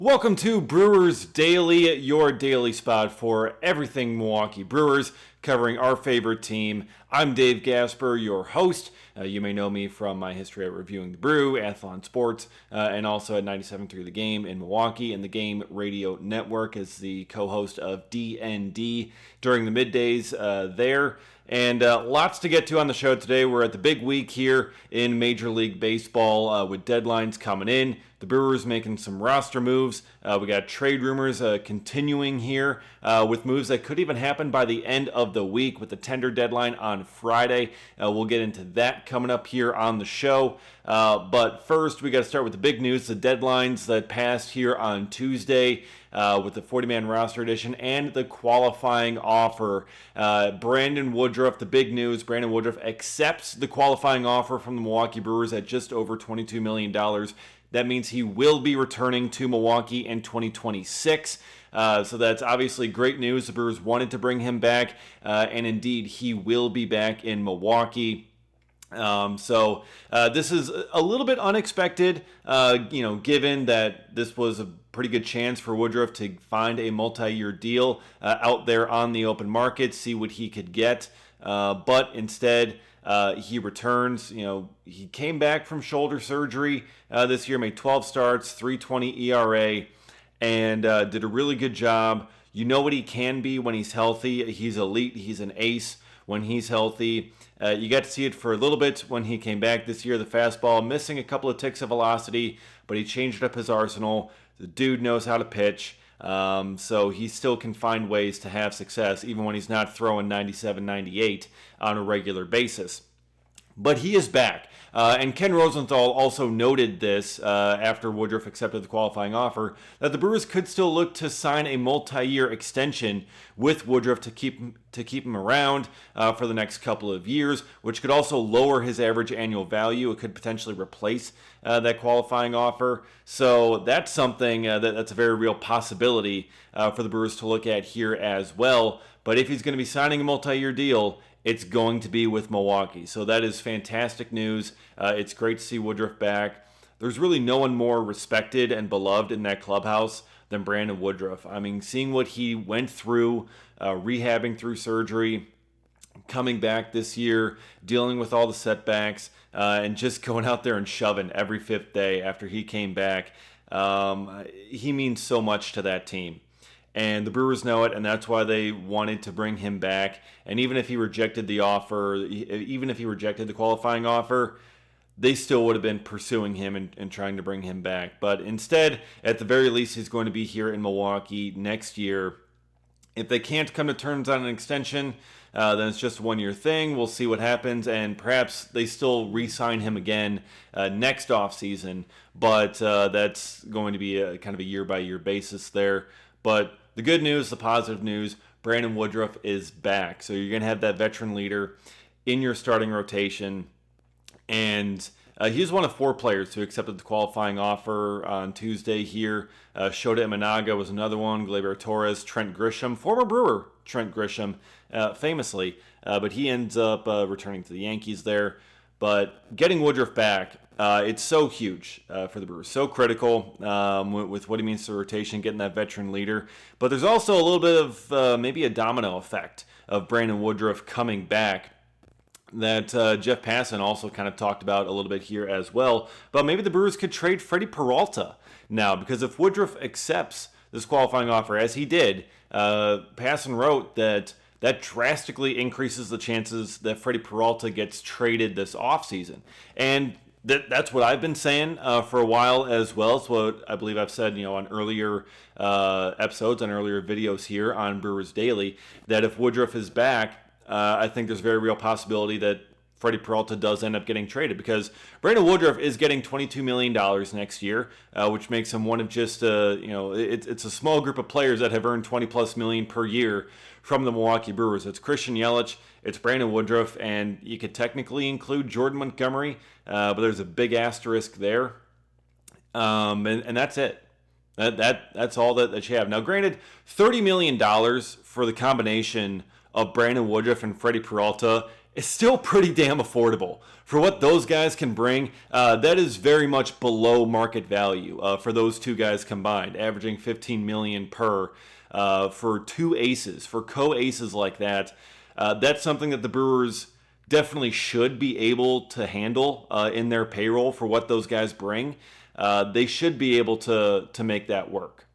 Welcome to Brewers Daily, your daily spot for everything Milwaukee Brewers, covering our favorite team. I'm Dave Gasper, your host. You may know me from my history at Reviewing the Brew, Athlon Sports, and also at 97.3 The Game in Milwaukee, and the Game Radio Network as the co-host of DND during the middays there. And lots to get to on the show today. We're at the big week here in Major League Baseball with deadlines coming in. The Brewers making some roster moves. We got trade rumors continuing here with moves that could even happen by the end of the week with the tender deadline on Friday. We'll get into that coming up here on the show. But first, we got to start with the big news, the deadlines that passed here on Tuesday with the 40-man roster edition and the qualifying offer. Brandon Woodruff, the big news, Brandon Woodruff accepts the qualifying offer from the Milwaukee Brewers at just over $22 million. That means he will be returning to Milwaukee in 2026. So that's obviously great news. The Brewers wanted to bring him back, and indeed he will be back in Milwaukee. So this is a little bit unexpected, given that this was a pretty good chance for Woodruff to find a multi-year deal out there on the open market, see what he could get. But instead, he returns. He came back from shoulder surgery this year, made 12 starts, 3.20 ERA, and did a really good job. You know what he can be when he's healthy. He's elite. He's an ace when he's healthy. You got to see it for a little bit when he came back this year. The fastball missing a couple of ticks of velocity, but he changed up his arsenal. The dude knows how to pitch. So he still can find ways to have success, even when he's not throwing 97, 98 on a regular basis. But he is back. And Ken Rosenthal also noted this after Woodruff accepted the qualifying offer, that the Brewers could still look to sign a multi-year extension with Woodruff to keep him around for the next couple of years, which could also lower his average annual value. It could potentially replace that qualifying offer. So that's something that's a very real possibility for the Brewers to look at here as well. But if he's going to be signing a multi-year deal, it's going to be with Milwaukee. So that is fantastic news. It's great to see Woodruff back. There's really no one more respected and beloved in that clubhouse than Brandon Woodruff. I mean, seeing what he went through, rehabbing through surgery, coming back this year, dealing with all the setbacks, and just going out there and shoving every fifth day after he came back. He means so much to that team. And the Brewers know it, and that's why they wanted to bring him back. And even if he rejected the offer, even if he rejected the qualifying offer, they still would have been pursuing him and trying to bring him back. But instead, at the very least, he's going to be here in Milwaukee next year. If they can't come to terms on an extension, then it's just a one-year thing. We'll see what happens, and perhaps they still re-sign him again next offseason. But that's going to be a kind of a year-by-year basis there. But the good news, the positive news, Brandon Woodruff is back. So you're going to have that veteran leader in your starting rotation. And he was one of 4 players who accepted the qualifying offer on Tuesday here. Shota Imanaga was another one, Gleyber Torres, Trent Grisham, former Brewer Trent Grisham, famously. But he ends up returning to the Yankees there. But getting Woodruff back, it's so huge for the Brewers, so critical with what he means to rotation, getting that veteran leader. But there's also a little bit of maybe a domino effect of Brandon Woodruff coming back that Jeff Passan also kind of talked about a little bit here as well. But maybe the Brewers could trade Freddie Peralta now, because if Woodruff accepts this qualifying offer, as he did, Passan wrote that drastically increases the chances that Freddie Peralta gets traded this offseason. And that's what I've been saying for a while as well. It's what I believe I've said, on earlier episodes, on earlier videos here on Brewers Daily, that if Woodruff is back, I think there's a very real possibility that Freddie Peralta does end up getting traded, because Brandon Woodruff is getting $22 million next year, which makes him one of just, it's a small group of players that have earned $20+ million per year from the Milwaukee Brewers. It's Christian Yelich, it's Brandon Woodruff, and you could technically include Jordan Montgomery, but there's a big asterisk there. And that's it. That's all that you have. Now, granted, $30 million for the combination of Brandon Woodruff and Freddie Peralta is still pretty damn affordable. For what those guys can bring, that is very much below market value for those two guys combined, averaging $15 million per for two aces, for co-aces like that. That's something that the Brewers definitely should be able to handle in their payroll for what those guys bring. They should be able to make that work.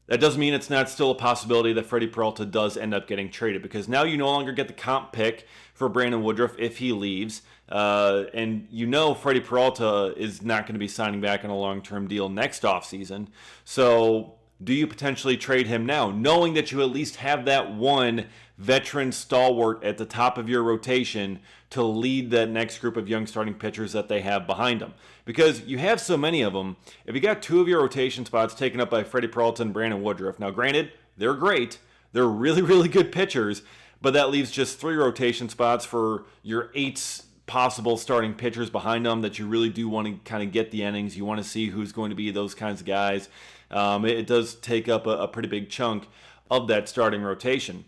That doesn't mean it's not still a possibility that Freddie Peralta does end up getting traded, because now you no longer get the comp pick for Brandon Woodruff if he leaves. And you know Freddie Peralta is not going to be signing back on a long-term deal next offseason. So do you potentially trade him now, knowing that you at least have that one veteran stalwart at the top of your rotation to lead that next group of young starting pitchers that they have behind them? Because you have so many of them. If you got two of your rotation spots taken up by Freddie Peralta and Brandon Woodruff, now granted, they're great. They're really, really good pitchers, but that leaves just three rotation spots for your eight possible starting pitchers behind them that you really do want to kind of get the innings. You want to see who's going to be those kinds of guys. It does take up a pretty big chunk of that starting rotation.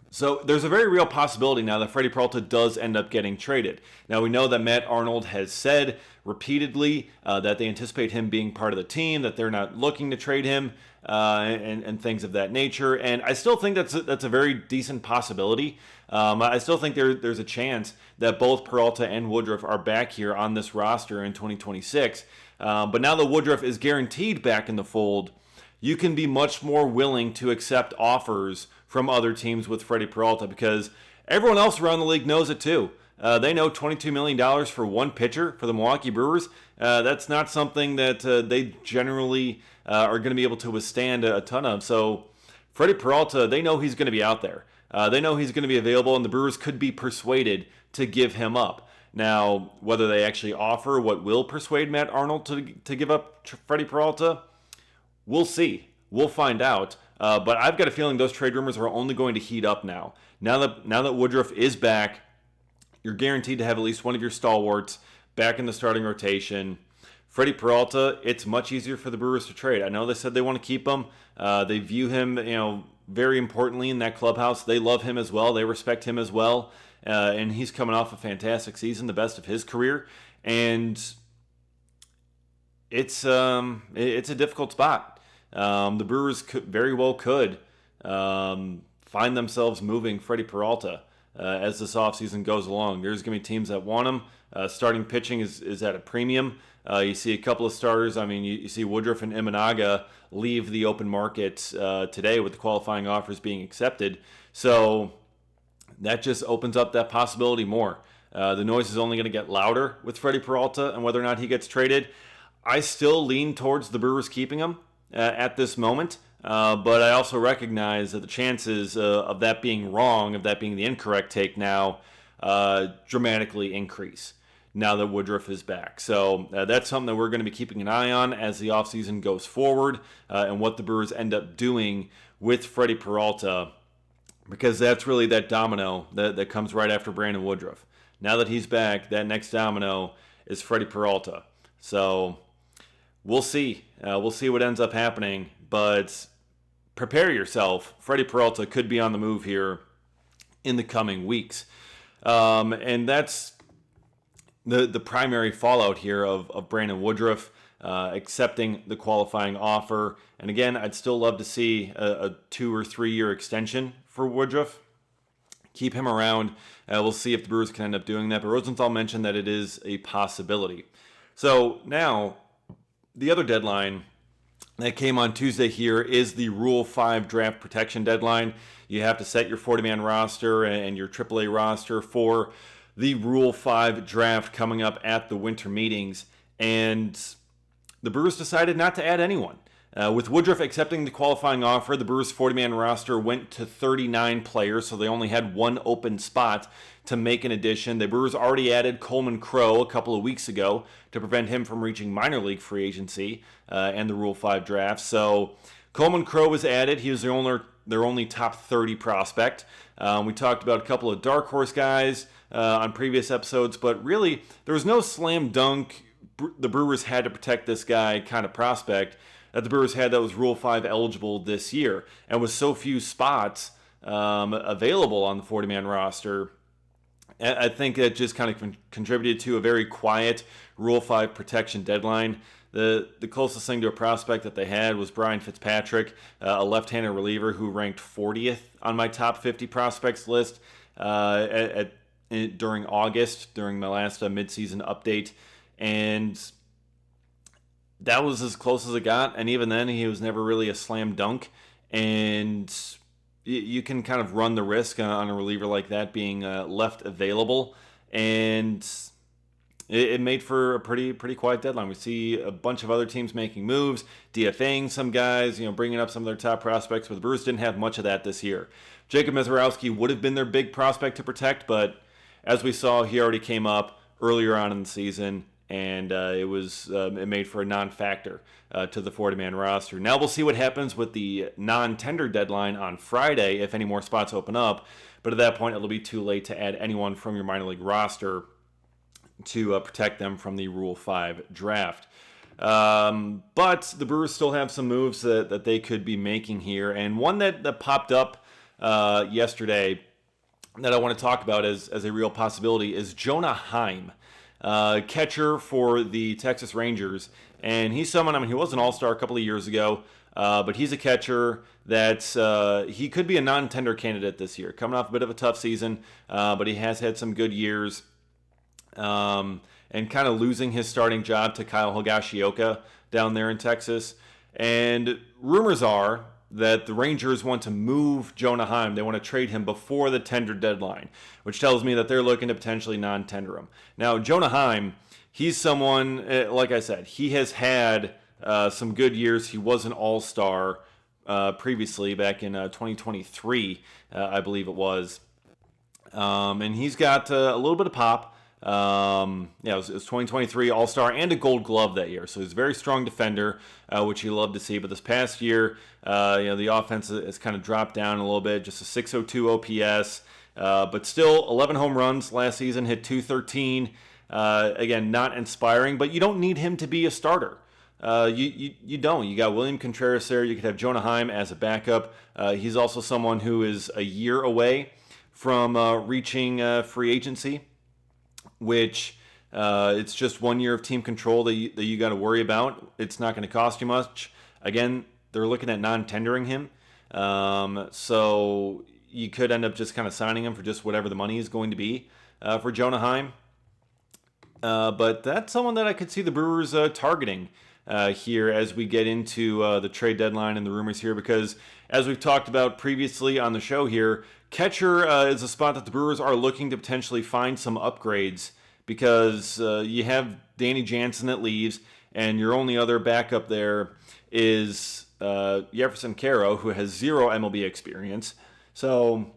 So there's a very real possibility now that Freddie Peralta does end up getting traded. Now we know that Matt Arnold has said repeatedly that they anticipate him being part of the team, that they're not looking to trade him and things of that nature. And I still think that's a very decent possibility. I still think there's a chance that both Peralta and Woodruff are back here on this roster in 2026. But now that Woodruff is guaranteed back in the fold, you can be much more willing to accept offers from other teams with Freddie Peralta, because everyone else around the league knows it too. They know $22 million for one pitcher for the Milwaukee Brewers. That's not something that they generally are going to be able to withstand a ton of. So Freddie Peralta, they know he's going to be out there. They know he's going to be available, and the Brewers could be persuaded to give him up. Now, whether they actually offer what will persuade Matt Arnold to give up Freddie Peralta, we'll see. We'll find out. But I've got a feeling those trade rumors are only going to heat up now. Now that Woodruff is back, you're guaranteed to have at least one of your stalwarts back in the starting rotation. Freddie Peralta, it's much easier for the Brewers to trade. I know they said they want to keep him. They view him, very importantly in that clubhouse. They love him as well. They respect him as well. And he's coming off a fantastic season, the best of his career. And it's a difficult spot. The Brewers very well could find themselves moving Freddie Peralta as this offseason goes along. There's going to be teams that want him. Starting pitching is at a premium. You see a couple of starters. I mean, you see Woodruff and Imanaga leave the open market today with the qualifying offers being accepted. So that just opens up that possibility more. The noise is only going to get louder with Freddie Peralta and whether or not he gets traded. I still lean towards the Brewers keeping him at this moment, but I also recognize that the chances of that being wrong, of that being the incorrect take now, dramatically increase now that Woodruff is back. So that's something that we're going to be keeping an eye on as the offseason goes forward and what the Brewers end up doing with Freddie Peralta, because that's really that domino that comes right after Brandon Woodruff. Now that he's back, that next domino is Freddie Peralta. So we'll see. We'll see what ends up happening, but prepare yourself. Freddie Peralta could be on the move here in the coming weeks. And that's the primary fallout here of Brandon Woodruff accepting the qualifying offer. And again, I'd still love to see a 2 or 3 year extension for Woodruff. Keep him around. We'll see if the Brewers can end up doing that. But Rosenthal mentioned that it is a possibility. So now, the other deadline that came on Tuesday here is the Rule 5 draft protection deadline. You have to set your 40-man roster and your AAA roster for the Rule 5 draft coming up at the winter meetings. And the Brewers decided not to add anyone. With Woodruff accepting the qualifying offer, the Brewers' 40-man roster went to 39 players, so they only had one open spot to make an addition. The Brewers already added Coleman Crow a couple of weeks ago to prevent him from reaching minor league free agency and the Rule 5 draft. So Coleman Crow was added. He was their only top 30 prospect. We talked about a couple of dark horse guys on previous episodes, but really there was no slam dunk the Brewers had to protect this guy kind of prospect that the Brewers had that was Rule 5 eligible this year. And with so few spots available on the 40-man roster, I think that just kind of contributed to a very quiet Rule 5 protection deadline. The closest thing to a prospect that they had was Brian Fitzpatrick, a left-handed reliever who ranked 40th on my top 50 prospects list during August, during my last midseason update. And that was as close as it got. And even then, he was never really a slam dunk. And you can kind of run the risk on a reliever like that being left available. And it made for a pretty quiet deadline. We see a bunch of other teams making moves, DFAing some guys, bringing up some of their top prospects, but the Brewers didn't have much of that this year. Jacob Misiorowski would have been their big prospect to protect, but as we saw, he already came up earlier on in the season, and it made for a non-factor to the 40-man roster. Now we'll see what happens with the non-tender deadline on Friday, if any more spots open up, but at that point it'll be too late to add anyone from your minor league roster to protect them from the Rule 5 draft. But the Brewers still have some moves that they could be making here. And one that popped up yesterday that I want to talk about as a real possibility is Jonah Heim, catcher for the Texas Rangers. And he's someone, he was an all-star a couple of years ago, but he's a catcher that he could be a non-tender candidate this year. Coming off a bit of a tough season, but he has had some good years. And kind of losing his starting job to Kyle Higashioka down there in Texas. And rumors are that the Rangers want to move Jonah Heim. They want to trade him before the tender deadline, which tells me that they're looking to potentially non-tender him. Now, Jonah Heim, he's someone, like I said, he has had some good years. He was an all-star previously back in 2023, I believe it was. And he's got a little bit of pop. It was 2023 All-Star and a Gold Glove that year, so he's a very strong defender, which you love to see. But this past year, the offense has kind of dropped down a little bit, just a 602 OPS, but still 11 home runs last season, hit 213. Again, not inspiring, but you don't need him to be a starter. You don't. You got William Contreras there. You could have Jonah Heim as a backup. He's also someone who is a year away from reaching free agency, which it's just 1 year of team control that you got to worry about. It's not going to cost you much. Again, they're looking at non-tendering him. So you could end up just kind of signing him for just whatever the money is going to be for Jonah Heim. But that's someone that I could see the Brewers targeting here as we get into the trade deadline and the rumors here, because as we've talked about previously on the show here, catcher is a spot that the Brewers are looking to potentially find some upgrades, because you have Danny Jansen that leaves, and your only other backup there is Jefferson Caro, who has zero MLB experience. So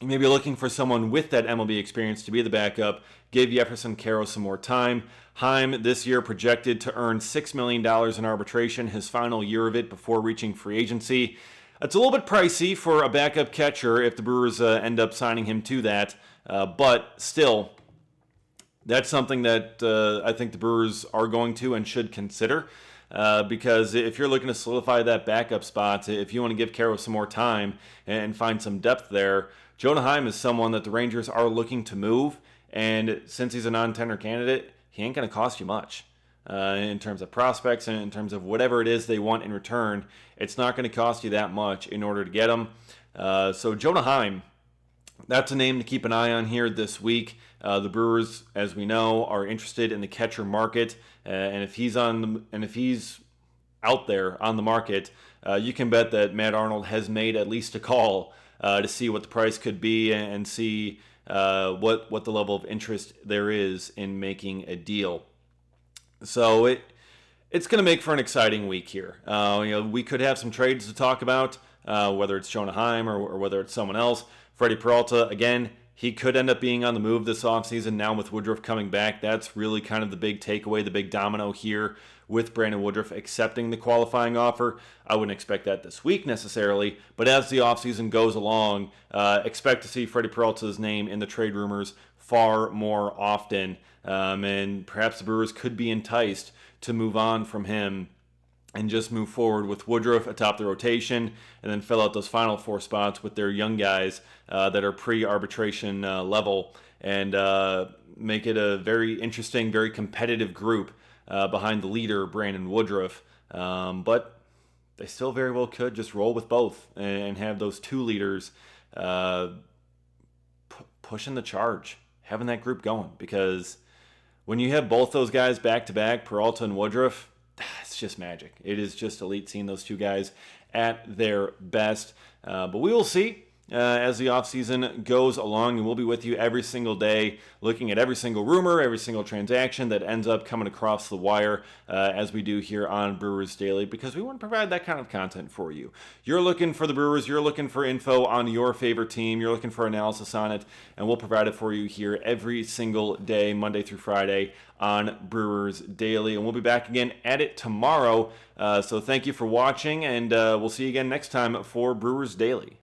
you may be looking for someone with that MLB experience to be the backup. Give Jefferson Caro some more time. Heim this year projected to earn $6 million in arbitration, his final year of it before reaching free agency. It's a little bit pricey for a backup catcher if the Brewers end up signing him to that, but still, that's something that I think the Brewers are going to and should consider, because if you're looking to solidify that backup spot, if you want to give Caro some more time and find some depth there, Jonah Heim is someone that the Rangers are looking to move, and since he's a non-tender candidate, he ain't going to cost you much. In terms of prospects and in terms of whatever it is they want in return, it's not going to cost you that much in order to get him. So Jonah Heim, that's a name to keep an eye on here this week. The Brewers, as we know, are interested in the catcher market, and if he's out there on the market, you can bet that Matt Arnold has made at least a call to see what the price could be and see what the level of interest there is in making a deal. So it's going to make for an exciting week here. We could have some trades to talk about, whether it's Jonah Heim or whether it's someone else. Freddie Peralta, again, he could end up being on the move this offseason. Now with Woodruff coming back, that's really kind of the big takeaway, the big domino here with Brandon Woodruff accepting the qualifying offer. I wouldn't expect that this week necessarily, but as the offseason goes along, expect to see Freddie Peralta's name in the trade rumors far more often. And perhaps the Brewers could be enticed to move on from him and just move forward with Woodruff atop the rotation and then fill out those final four spots with their young guys that are pre-arbitration level and make it a very interesting, very competitive group behind the leader, Brandon Woodruff. But they still very well could just roll with both and have those two leaders pushing the charge, having that group going. Because when you have both those guys back to back, Peralta and Woodruff, it's just magic. It is just elite seeing those two guys at their best. But we will see as the offseason goes along, and we'll be with you every single day, looking at every single rumor, every single transaction that ends up coming across the wire, as we do here on Brewers Daily, because we want to provide that kind of content for you. You're looking for the Brewers, you're looking for info on your favorite team, you're looking for analysis on it, and we'll provide it for you here every single day, Monday through Friday, on Brewers Daily. And we'll be back again at it tomorrow. So thank you for watching, and we'll see you again next time for Brewers Daily.